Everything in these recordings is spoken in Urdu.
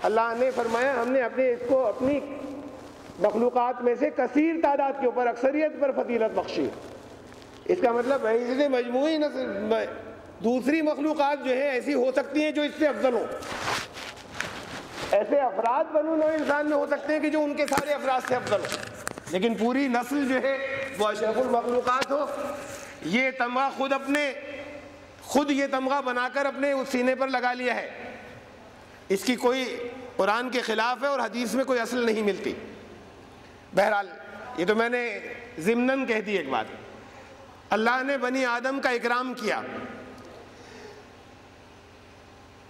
اللہ نے فرمایا ہم نے اس کو اپنی مخلوقات میں سے کثیر تعداد کے اوپر اکثریت پر فضیلت بخشی. اس کا مطلب ہے اس سے مجموعی دوسری مخلوقات جو ہے ایسی ہو سکتی ہیں جو اس سے افضل ہو. ایسے افراد بنو نوع انسان میں ہو سکتے ہیں کہ جو ان کے سارے افراد سے افضل ہو، لیکن پوری نسل جو ہے وہ اشرف المخلوقات ہو. یہ تمغہ خود یہ تمغہ بنا کر اپنے اس سینے پر لگا لیا ہے. اس کی کوئی قرآن کے خلاف ہے اور حدیث میں کوئی اصل نہیں ملتی. بہرحال یہ تو میں نے ضمناً کہہ دی ایک بات. اللہ نے بنی آدم کا اکرام کیا.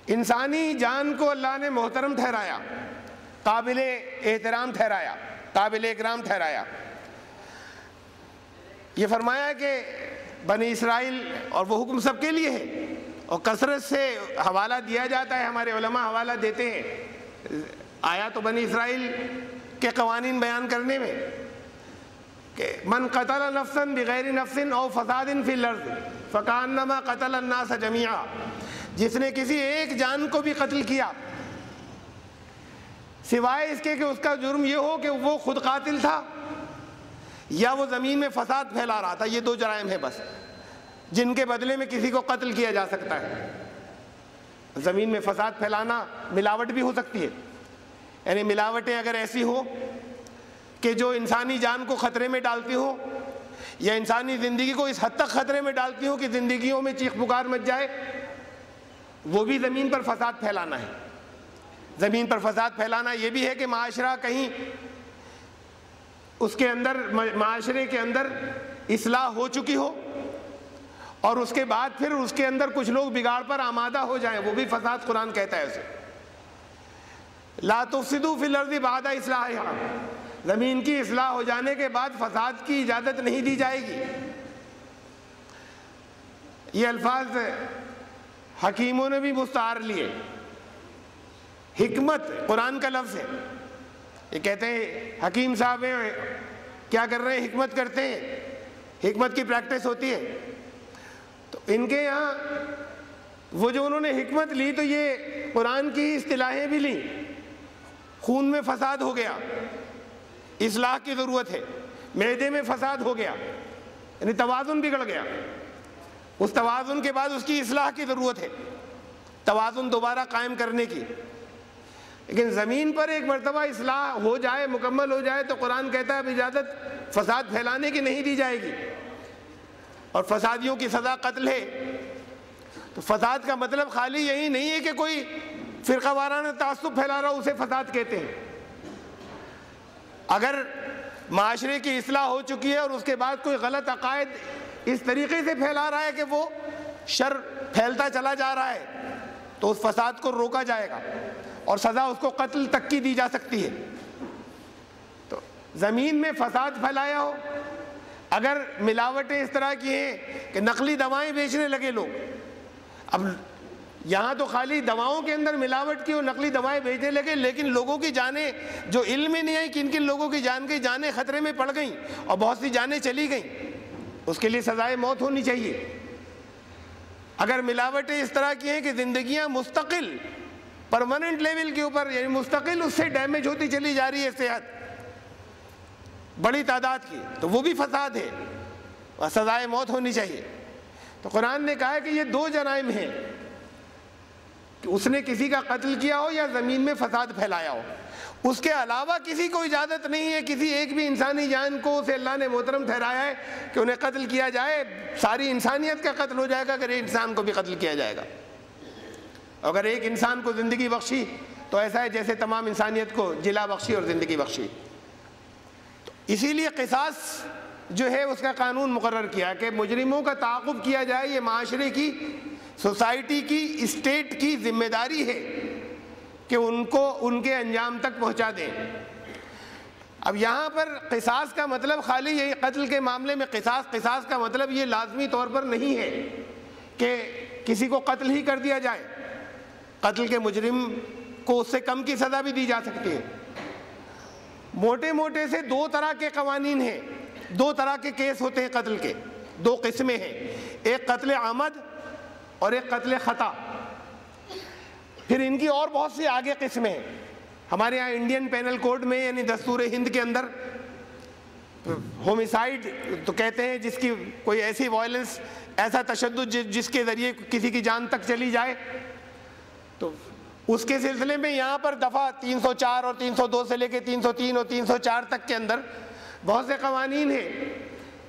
انسانی جان کو اللہ نے محترم ٹھہرایا، قابل احترام ٹھہرایا، قابل اکرام ٹھہرایا. یہ فرمایا کہ بنی اسرائیل، اور وہ حکم سب کے لیے ہے اور کثرت سے حوالہ دیا جاتا ہے، ہمارے علماء حوالہ دیتے ہیں آیا تو بنی اسرائیل کے قوانین بیان کرنے میں کہ من قتل نفسا بغیر نفس او فساد فی الارض فکانما قتل الناس جميعا. جس نے کسی ایک جان کو بھی قتل کیا سوائے اس کے کہ اس کا جرم یہ ہو کہ وہ خود قاتل تھا یا وہ زمین میں فساد پھیلا رہا تھا، یہ دو جرائم ہیں بس جن کے بدلے میں کسی کو قتل کیا جا سکتا ہے. زمین میں فساد پھیلانا ملاوٹ بھی ہو سکتی ہے، یعنی ملاوٹیں اگر ایسی ہو کہ جو انسانی جان کو خطرے میں ڈالتی ہو یا انسانی زندگی کو اس حد تک خطرے میں ڈالتی ہو کہ زندگیوں میں چیخ پکار مچ جائے، وہ بھی زمین پر فساد پھیلانا ہے. زمین پر فساد پھیلانا یہ بھی ہے کہ معاشرہ کہیں اس کے اندر، معاشرے کے اندر اصلاح ہو چکی ہو اور اس کے بعد پھر اس کے اندر کچھ لوگ بگاڑ پر آمادہ ہو جائیں، وہ بھی فساد قرآن کہتا ہے اسے. لا تفسدوا فی الارض بعد اصلاحها. زمین کی اصلاح ہو جانے کے بعد فساد کی اجازت نہیں دی جائے گی. یہ الفاظ حکیموں نے بھی مستعار لیے. حکمت قرآن کا لفظ ہے. یہ کہتے ہیں حکیم صاحب ہیں، کیا کر رہے ہیں؟ حکمت کرتے ہیں، حکمت کی پریکٹس ہوتی ہے. تو ان کے یہاں وہ جو انہوں نے حکمت لی تو یہ قرآن کی اصطلاحیں بھی لیں. خون میں فساد ہو گیا، اصلاح کی ضرورت ہے. معدے میں فساد ہو گیا، یعنی توازن بگڑ گیا، اس توازن کے بعد اس کی اصلاح کی ضرورت ہے، توازن دوبارہ قائم کرنے کی. لیکن زمین پر ایک مرتبہ اصلاح ہو جائے، مکمل ہو جائے، تو قرآن کہتا ہے اب اجازت فساد پھیلانے کی نہیں دی جائے گی، اور فسادیوں کی سزا قتل ہے. تو فساد کا مطلب خالی یہی نہیں ہے کہ کوئی فرقہ وارانہ تعصب پھیلا رہا ہو، اسے فساد کہتے ہیں. اگر معاشرے کی اصلاح ہو چکی ہے اور اس کے بعد کوئی غلط عقائد اس طریقے سے پھیلا رہا ہے کہ وہ شر پھیلتا چلا جا رہا ہے، تو اس فساد کو روکا جائے گا اور سزا اس کو قتل تک کی دی جا سکتی ہے. تو زمین میں فساد پھیلایا ہو، اگر ملاوٹیں اس طرح کی ہیں کہ نقلی دوائیں بیچنے لگے لوگ، اب یہاں تو خالی دواؤں کے اندر ملاوٹ کی اور نقلی دوائیں بیچنے لگے، لیکن لوگوں کی جانیں جو علم میں نہیں آئی، کن کن لوگوں کی جانیں خطرے میں پڑ گئیں اور بہت سی جانیں چلی گئیں، اس کے لیے سزائے موت ہونی چاہیے. اگر ملاوٹیں اس طرح کی ہیں کہ زندگیاں مستقل پرماننٹ لیول کے اوپر، یعنی مستقل اس سے ڈیمیج ہوتی چلی جا رہی ہے صحت بڑی تعداد کی، تو وہ بھی فساد ہے اور سزائے موت ہونی چاہیے. تو قرآن نے کہا ہے کہ یہ دو جرائم ہیں کہ اس نے کسی کا قتل کیا ہو یا زمین میں فساد پھیلایا ہو. اس کے علاوہ کسی کو اجازت نہیں ہے، کسی ایک بھی انسانی جان کو اسے اللہ نے محترم ٹھہرایا ہے کہ انہیں قتل کیا جائے. ساری انسانیت کا قتل ہو جائے گا اگر ایک انسان کو بھی قتل کیا جائے گا. اگر ایک انسان کو زندگی بخشی تو ایسا ہے جیسے تمام انسانیت کو جلا بخشی اور زندگی بخشی. تو اسی لیے قصاص جو ہے اس کا قانون مقرر کیا کہ مجرموں کا تعاقب کیا جائے. یہ معاشرے کی، سوسائٹی کی، اسٹیٹ کی ذمہ داری ہے کہ ان کو ان کے انجام تک پہنچا دیں. اب یہاں پر قصاص کا مطلب خالی یہی، قتل کے معاملے میں قصاص کا مطلب یہ لازمی طور پر نہیں ہے کہ کسی کو قتل ہی کر دیا جائے. قتل کے مجرم کو اس سے کم کی سزا بھی دی جا سکتی ہے. موٹے موٹے سے دو طرح کے قوانین ہیں، دو طرح کے کیس ہوتے ہیں قتل کے، دو قسمیں ہیں، ایک قتل عمد اور ایک قتل خطا. پھر ان کی اور بہت سی آگے قسمیں ہیں. ہمارے یہاں انڈین پینل کوڈ میں یعنی دستور ہند کے اندر ہومیسائیڈ تو کہتے ہیں جس کی کوئی ایسی وائلنس، ایسا تشدد جس کے ذریعے کسی کی جان تک چلی جائے. تو اس کے سلسلے میں یہاں پر دفعہ 304 اور 302 سے لے کے 303 اور 304 تک کے اندر بہت سے قوانین ہیں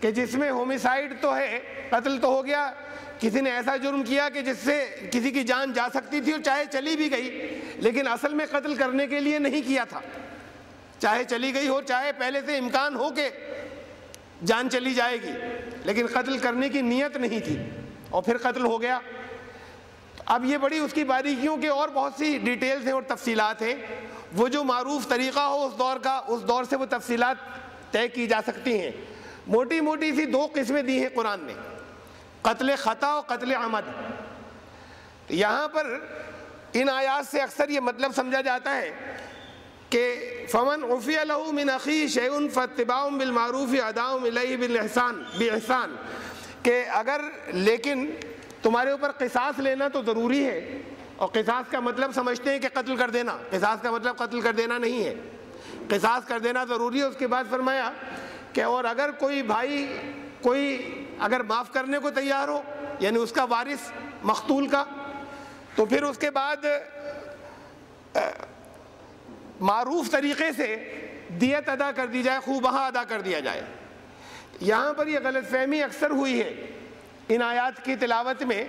کہ جس میں ہومیسائیڈ تو ہے، قتل تو ہو گیا، کسی نے ایسا جرم کیا کہ جس سے کسی کی جان جا سکتی تھی اور چاہے چلی بھی گئی لیکن اصل میں قتل کرنے کے لیے نہیں کیا تھا، چاہے چلی گئی ہو چاہے پہلے سے امکان ہو کہ جان چلی جائے گی لیکن قتل کرنے کی نیت نہیں تھی اور پھر قتل ہو گیا. اب یہ بڑی اس کی باریکیوں کے اور بہت سی ڈیٹیلز ہیں اور تفصیلات ہیں. وہ جو معروف طریقہ ہو اس دور کا، اس دور سے وہ تفصیلات طے کی جا سکتی ہیں. موٹی موٹی سی دو قسمیں دی ہیں قرآن نے، قتل خطا اور قتل عمد. یہاں پر ان آیات سے اکثر یہ مطلب سمجھا جاتا ہے کہ فمن عفی لہ من اخیہ شیء فاتباع بالمعروف اداء الیہ باحسان، کہ اگر لیکن تمہارے اوپر قصاص لینا تو ضروری ہے، اور قصاص کا مطلب سمجھتے ہیں کہ قتل کر دینا، قصاص کا مطلب قتل کر دینا نہیں ہے، قصاص کر دینا ضروری ہے. اس کے بعد فرمایا کہ اور اگر کوئی بھائی اگر معاف کرنے کو تیار ہو یعنی اس کا وارث مقتول کا، تو پھر اس کے بعد معروف طریقے سے دیت ادا کر دی جائے، خوبہا ادا کر دیا جائے. یہاں پر یہ غلط فہمی اکثر ہوئی ہے ان آیات کی تلاوت میں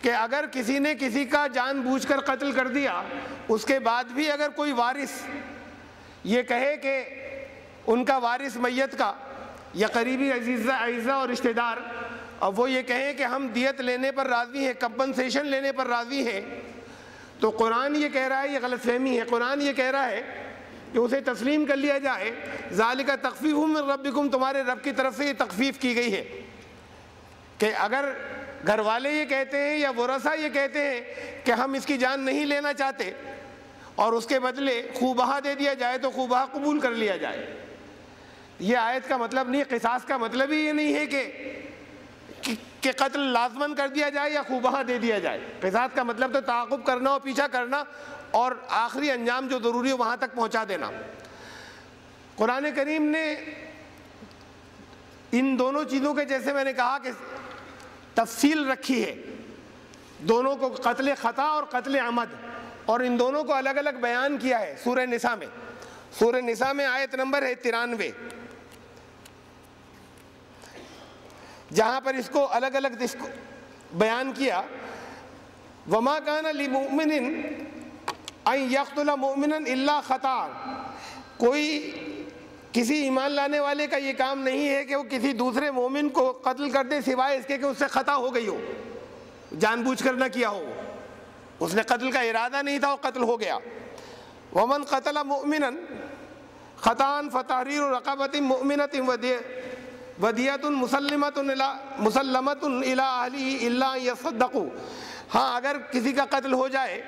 کہ اگر کسی نے کسی کا جان بوجھ کر قتل کر دیا، اس کے بعد بھی اگر کوئی وارث یہ کہے کہ ان کا وارث میت کا یا قریبی اعزہ اور رشتہ دار، اور وہ یہ کہیں کہ ہم دیت لینے پر راضی ہیں، کمپنسیشن لینے پر راضی ہیں، تو قرآن یہ کہہ رہا ہے، یہ غلط فہمی ہے، قرآن یہ کہہ رہا ہے کہ اسے تسلیم کر لیا جائے. ذالک تخفیف من ربکم، تمہارے رب کی طرف سے یہ تخفیف کی گئی ہے کہ اگر گھر والے یہ کہتے ہیں یا ورثہ یہ کہتے ہیں کہ ہم اس کی جان نہیں لینا چاہتے اور اس کے بدلے خوبہا دے دیا جائے تو خوبہا قبول کر لیا جائے. یہ آیت کا مطلب نہیں، قصاص کا مطلب ہی یہ نہیں ہے کہ قتل لازماً کر دیا جائے یا خوبہا دے دیا جائے. قصاص کا مطلب تو تعاقب کرنا اور پیچھا کرنا اور آخری انجام جو ضروری ہے وہاں تک پہنچا دینا. قرآن کریم نے ان دونوں چیزوں کے جیسے میں نے کہا کہ تفصیل رکھی ہے، دونوں کو قتل خطا اور قتل عمد، اور ان دونوں کو الگ الگ بیان کیا ہے سورہ نساء میں. سورہ نساء میں آیت نمبر ہے 93، جہاں پر اس کو الگ الگ اس کو بیان کیا. وما کان لمؤمن ان یقتل مؤمنا الا خطا، کوئی کسی ایمان لانے والے کا یہ کام نہیں ہے کہ وہ کسی دوسرے مومن کو قتل کر دے سوائے اس کے کہ اس سے خطا ہو گئی ہو، جان بوجھ کر نہ کیا ہو، اس نے قتل کا ارادہ نہیں تھا اور قتل ہو گیا. ومن قتل مؤمنا خطأ فتحریر رقبۃ مؤمنۃ ودیۃ مسلمۃ الی اہلہ الا ان یصدقوا. ہاں اگر کسی کا قتل ہو جائے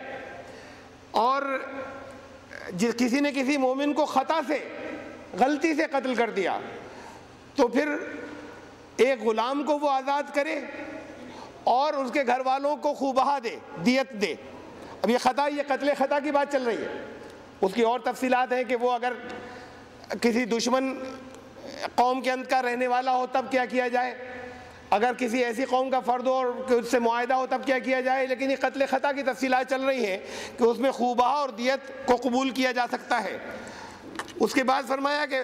اور کسی نے کسی مومن کو خطا سے غلطی سے قتل کر دیا تو پھر ایک غلام کو وہ آزاد کرے اور اس کے گھر والوں کو خوبہا دے، دیت دے. اب یہ خطا، یہ قتل خطا کی بات چل رہی ہے، اس کی اور تفصیلات ہیں کہ وہ اگر کسی دشمن قوم کے اندر کا رہنے والا ہو تب کیا کیا جائے، اگر کسی ایسی قوم کا فرد ہو اور اس سے معاہدہ ہو تب کیا کیا جائے. لیکن یہ قتل خطا کی تفصیلات چل رہی ہیں کہ اس میں خوبہا اور دیت کو قبول کیا جا سکتا ہے. اس کے بعد فرمایا کہ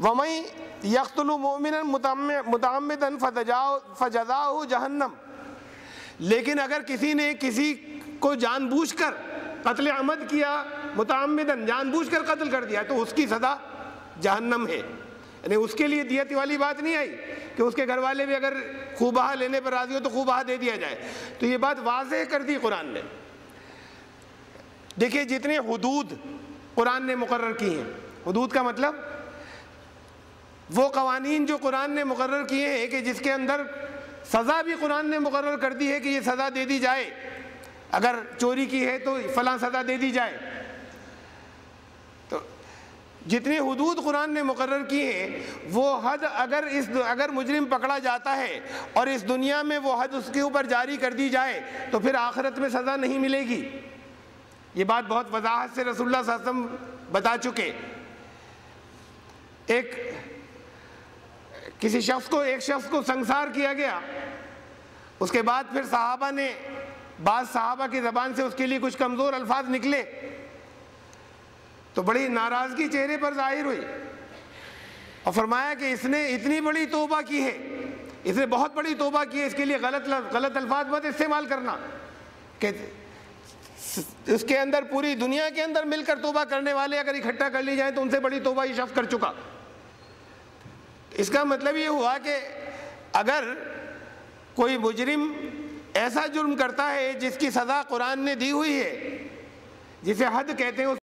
وَمَن يَقْتُلُ مُؤْمِنًا مُتَعَمِّدًا فَجَزَاؤُهُ جَهَنَّمُ، لیکن اگر کسی نے کسی کو جان بوجھ کر قتل عمد کیا، متعمدن جان بوجھ کر قتل کر دیا، تو اس کی سزا جہنم ہے. یعنی اس کے لیے دیت والی بات نہیں آئی کہ اس کے گھر والے بھی اگر خوبہا لینے پر راضی ہو تو خوبہا دے دیا جائے. تو یہ بات واضح کر دی قرآن نے. دیکھیے جتنے حدود قرآن نے مقرر کی ہیں، حدود کا مطلب وہ قوانین جو قرآن نے مقرر کیے ہیں کہ جس کے اندر سزا بھی قرآن نے مقرر کر دی ہے کہ یہ سزا دے دی جائے، اگر چوری کی ہے تو فلاں سزا دے دی جائے. تو جتنی حدود قرآن نے مقرر کی ہیں وہ حد اگر مجرم پکڑا جاتا ہے اور اس دنیا میں وہ حد اس کے اوپر جاری کر دی جائے تو پھر آخرت میں سزا نہیں ملے گی. یہ بات بہت وضاحت سے رسول اللہ صلی اللہ علیہ وسلم بتا چکے. ایک شخص کو سنسار کیا گیا. اس کے بعد پھر صحابہ نے بعض صحابہ کی زبان سے اس کے لیے کچھ کمزور الفاظ نکلے تو بڑی ناراضگی چہرے پر ظاہر ہوئی اور فرمایا کہ اس نے اتنی بڑی توبہ کی ہے, اس نے بہت بڑی توبہ کی ہے, اس کے لیے غلط الفاظ مت استعمال کرنا. کہ اس کے اندر پوری دنیا کے اندر مل کر توبہ کرنے والے اگر اکٹھا کر لی جائیں تو ان سے بڑی توبہ یہ شخص کر چکا. اس کا مطلب یہ ہوا کہ اگر کوئی مجرم ایسا جرم کرتا ہے جس کی سزا قرآن نے دی ہوئی ہے, جسے حد کہتے ہیں,